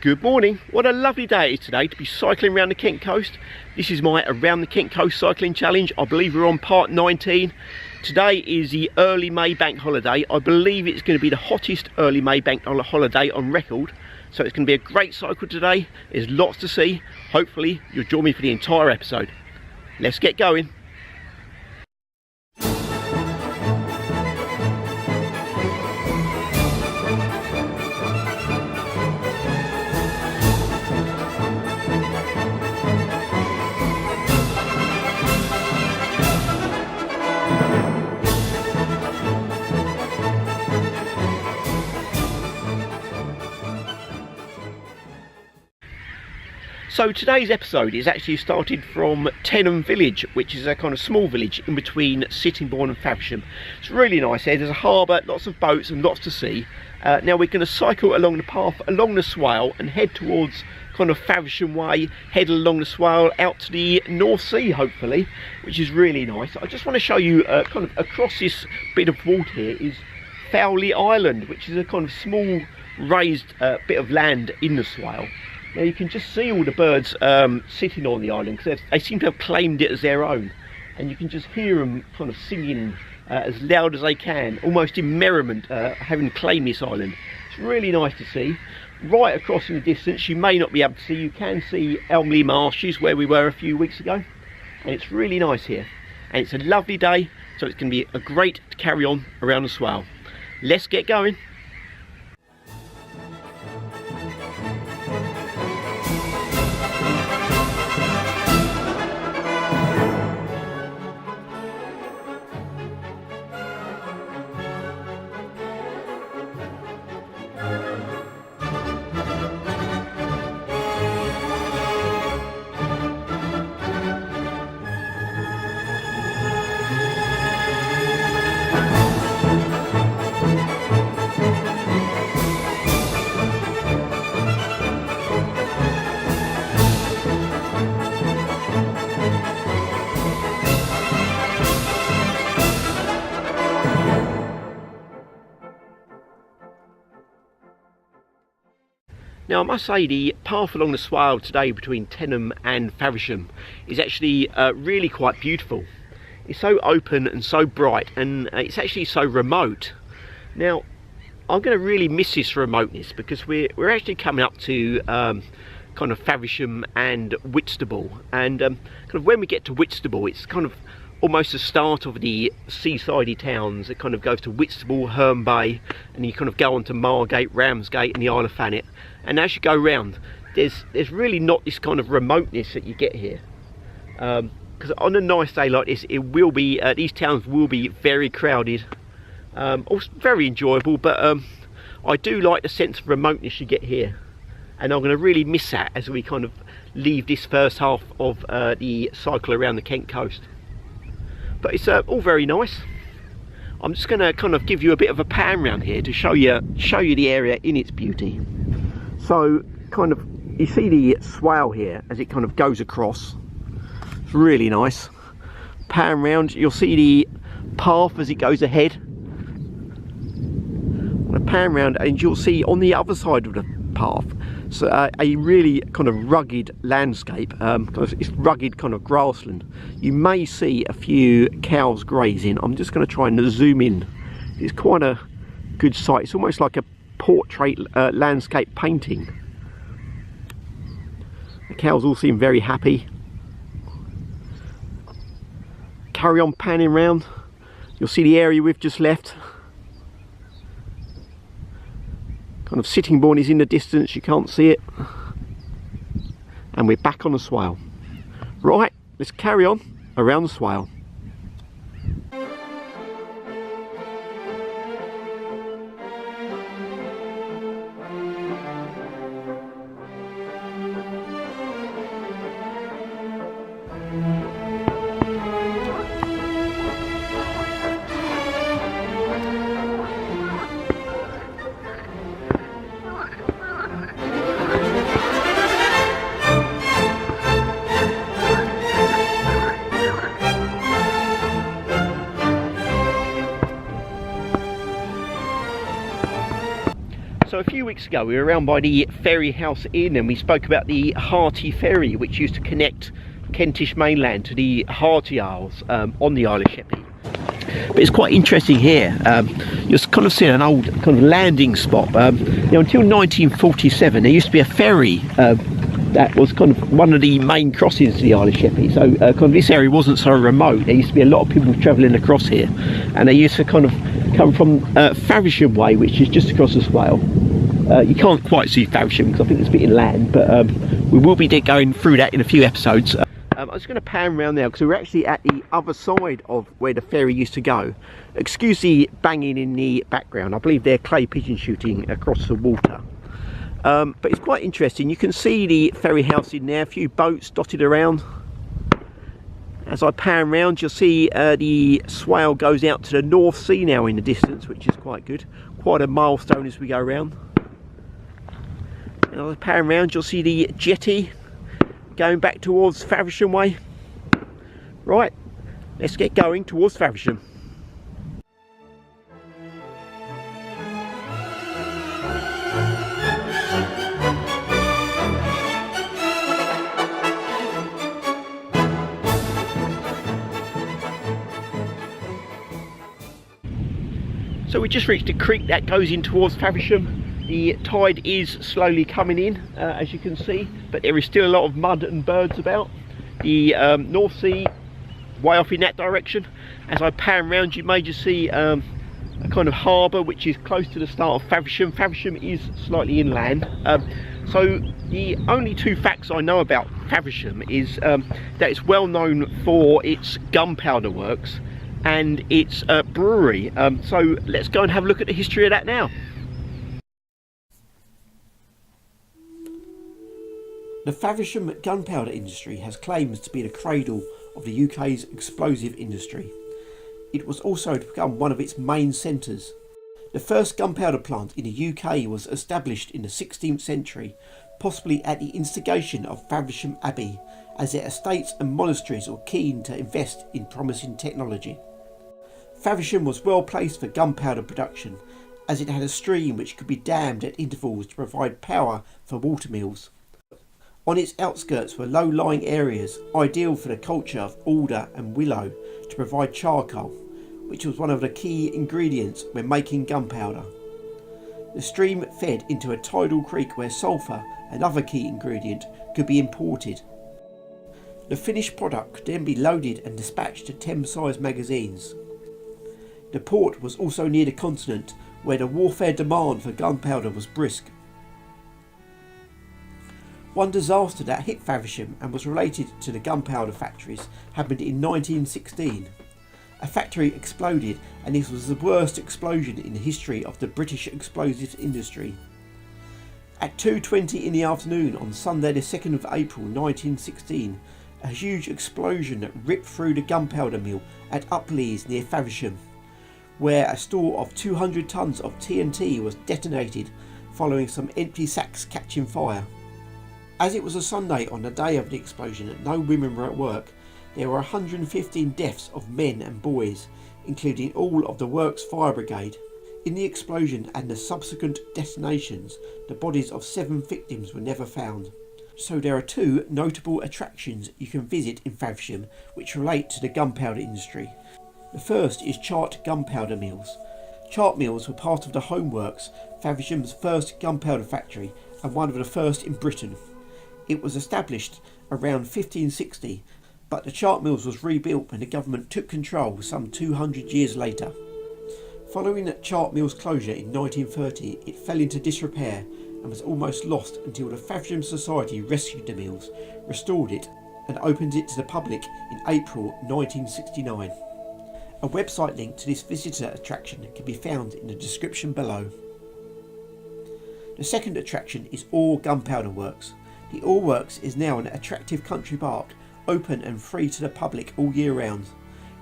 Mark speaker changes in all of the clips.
Speaker 1: Good morning. What a lovely day it is today to be cycling around the Kent coast. This is my Around the Kent Coast Cycling Challenge. I believe we're on part 19. Today is the early May bank holiday. I believe it's going to be the hottest early May bank holiday on record. So it's going to be a great cycle today. There's lots to see. Hopefully you'll join me for the entire episode. Let's get going. So today's episode is actually started from Teynham village, which is a kind of small village in between Sittingbourne and Faversham. It's really nice here. There's a harbour, lots of boats and lots to see. Now we're going to cycle along the path along the Swale and head towards kind of Faversham way, head along the Swale out to the North Sea hopefully, which is really nice. I just want to show you kind of across this bit of water here is Swale Island, which is a kind of small raised bit of land in the Swale. Now you can just see all the birds sitting on the island because they seem to have claimed it as their own, and you can just hear them kind of singing as loud as they can, almost in merriment, having claimed this island. It's really nice to see. Right across in the distance, you may not be able to see, you can see Elmley Marshes where we were a few weeks ago, and it's really nice here. And it's a lovely day, so it's going to be a great to carry on around the Swale. Let's get going. Now I must say the path along the Swale today between Teynham and Faversham is actually really quite beautiful. It's so open and so bright, and it's actually so remote. Now I'm going to really miss this remoteness because we're actually coming up to kind of Faversham and Whitstable, and kind of when we get to Whitstable it's kind of almost the start of the seasidey towns. It kind of goes to Whitstable, Herne Bay, and you kind of go on to Margate, Ramsgate and the Isle of Thanet. And as you go round, there's really not this kind of remoteness that you get here. Because on a nice day like this, it will be these towns will be very crowded. Also very enjoyable, but I do like the sense of remoteness you get here, and I'm going to really miss that as we kind of leave this first half of the cycle around the Kent coast. But it's all very nice. I'm just going to kind of give you a bit of a pan around here to show you the area in its beauty. So kind of you see the Swale here as it kind of goes across. It's really nice. Pan round, you'll see the path as it goes ahead. And pan round and you'll see on the other side of the path so a really kind of rugged landscape. It's rugged kind of grassland. You may see a few cows grazing. I'm just going to try and zoom in. It's quite a good sight. It's almost like a portrait landscape painting. The cows all seem very happy. Carry on panning round. You'll see the area we've just left. Kind of Sittingbourne is in the distance, you can't see it. And we're back on the Swale. Right, let's carry on around the Swale. So a few weeks ago we were around by the Ferry House Inn and we spoke about the Harlech Ferry, which used to connect Kentish mainland to the Harty Isles on the Isle of Sheppey. But it's quite interesting here. You're kind of seeing an old kind of landing spot. Until 1947 there used to be a ferry that was kind of one of the main crossings to the Isle of Sheppey. So kind of this area wasn't so remote. There used to be a lot of people travelling across here, and they used to kind of come from Faversham way, which is just across the Swale. You can't quite see Faversham because I think it's a bit inland, but we will be going through that in a few episodes. I'm just going to pan around now because we're actually at the other side of where the ferry used to go. Excuse the banging in the background. I believe they're clay pigeon shooting across the water. But it's quite interesting. You can see the ferry house in there, a few boats dotted around. As I pan round, you'll see the Swale goes out to the North Sea now in the distance, which is quite good. Quite a milestone as we go around. And as I pan round, you'll see the jetty going back towards Faversham way. Right, let's get going towards Faversham. So we just reached a creek that goes in towards Faversham. The tide is slowly coming in, as you can see, but there is still a lot of mud and birds about. The North Sea way off in that direction. As I pan round, you may just see a kind of harbour which is close to the start of Faversham. Faversham is slightly inland. So the only two facts I know about Faversham is that it's well known for its gunpowder works and its brewery. So let's go and have a look at the history of that now. The Faversham gunpowder industry has claims to be the cradle of the UK's explosive industry. It was also to become one of its main centres. The first gunpowder plant in the UK was established in the 16th century, possibly at the instigation of Faversham Abbey, as their estates and monasteries were keen to invest in promising technology. Faversham was well placed for gunpowder production, as it had a stream which could be dammed at intervals to provide power for water mills. On its outskirts were low-lying areas, ideal for the culture of alder and willow to provide charcoal, which was one of the key ingredients when making gunpowder. The stream fed into a tidal creek where sulphur, another key ingredient, could be imported. The finished product could then be loaded and dispatched to Thames-sized magazines. The port was also near the continent, where the warfare demand for gunpowder was brisk. One disaster that hit Faversham and was related to the gunpowder factories happened in 1916. A factory exploded, and this was the worst explosion in the history of the British explosives industry. At 2:20 in the afternoon on Sunday the 2nd of April 1916, a huge explosion ripped through the gunpowder mill at Upleys near Faversham, where a store of 200 tonnes of TNT was detonated following some empty sacks catching fire. As it was a Sunday on the day of the explosion and no women were at work, there were 115 deaths of men and boys, including all of the works fire brigade. In the explosion and the subsequent detonations, the bodies of 7 victims were never found. So there are 2 notable attractions you can visit in Faversham which relate to the gunpowder industry. The first is Chart gunpowder mills. Chart mills were part of the Homeworks, Faversham's first gunpowder factory and one of the first in Britain. It was established around 1560, but the Chart mills was rebuilt when the government took control some 200 years later. Following the Chart mill's closure in 1930, it fell into disrepair and was almost lost until the Faversham Society rescued the mills, restored it and opened it to the public in April 1969. A website link to this visitor attraction can be found in the description below. The second attraction is Orr Gunpowder Works. The Orr Works is now an attractive country park, open and free to the public all year round.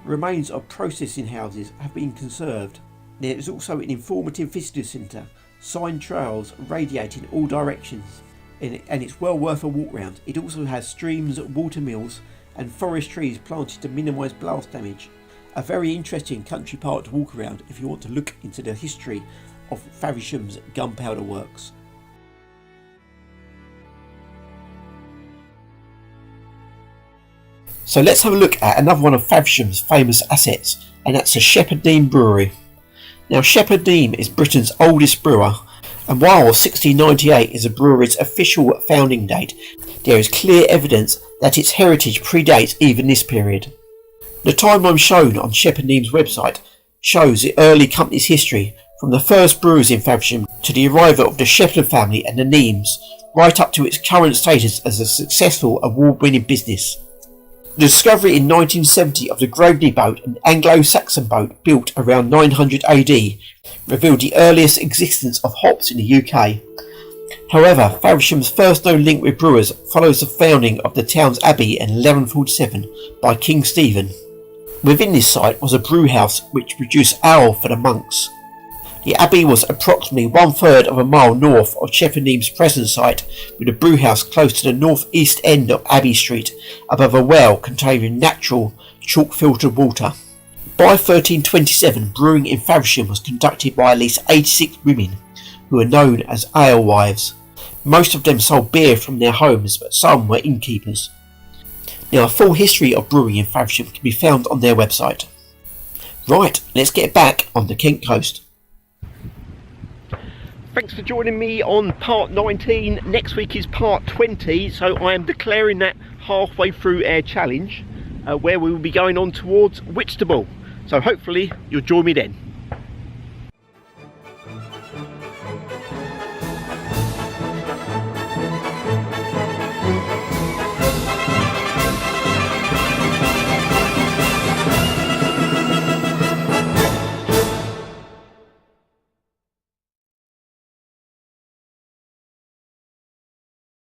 Speaker 1: Remains of processing houses have been conserved. There is also an informative visitor centre, signed trails radiating all directions, and it's well worth a walk round. It also has streams, water mills and forest trees planted to minimise blast damage. A very interesting country park to walk around if you want to look into the history of Faversham's gunpowder works. So let's have a look at another one of Faversham's famous assets, and that's the Shepherd Brewery. Now Shepherd is Britain's oldest brewer, and while 1698 is the brewery's official founding date, there is clear evidence that its heritage predates even this period. The timeline shown on Shepherd's website shows the early company's history, from the first brewers in Faversham to the arrival of the Shepherd family and the Neames, right up to its current status as a successful award-winning business. The discovery in 1970 of the Grodney boat, an Anglo-Saxon boat built around 900 AD, revealed the earliest existence of hops in the UK. However, Faversham's first known link with brewers follows the founding of the town's abbey in 1147 by King Stephen. Within this site was a brewhouse which produced ale for the monks. The abbey was approximately 1/3 of a mile north of Shepherd's present site, with the brewhouse close to the north-east end of Abbey Street, above a well containing natural chalk-filtered water. By 1327, brewing in Faversham was conducted by at least 86 women, who were known as alewives. Most of them sold beer from their homes, but some were innkeepers. Now, a full history of brewing in Faversham can be found on their website. Right, let's get back on the Kent coast. Thanks for joining me on part 19. Next week is part 20, so I am declaring that halfway through our challenge, where we will be going on towards Whitstable. So hopefully you'll join me then.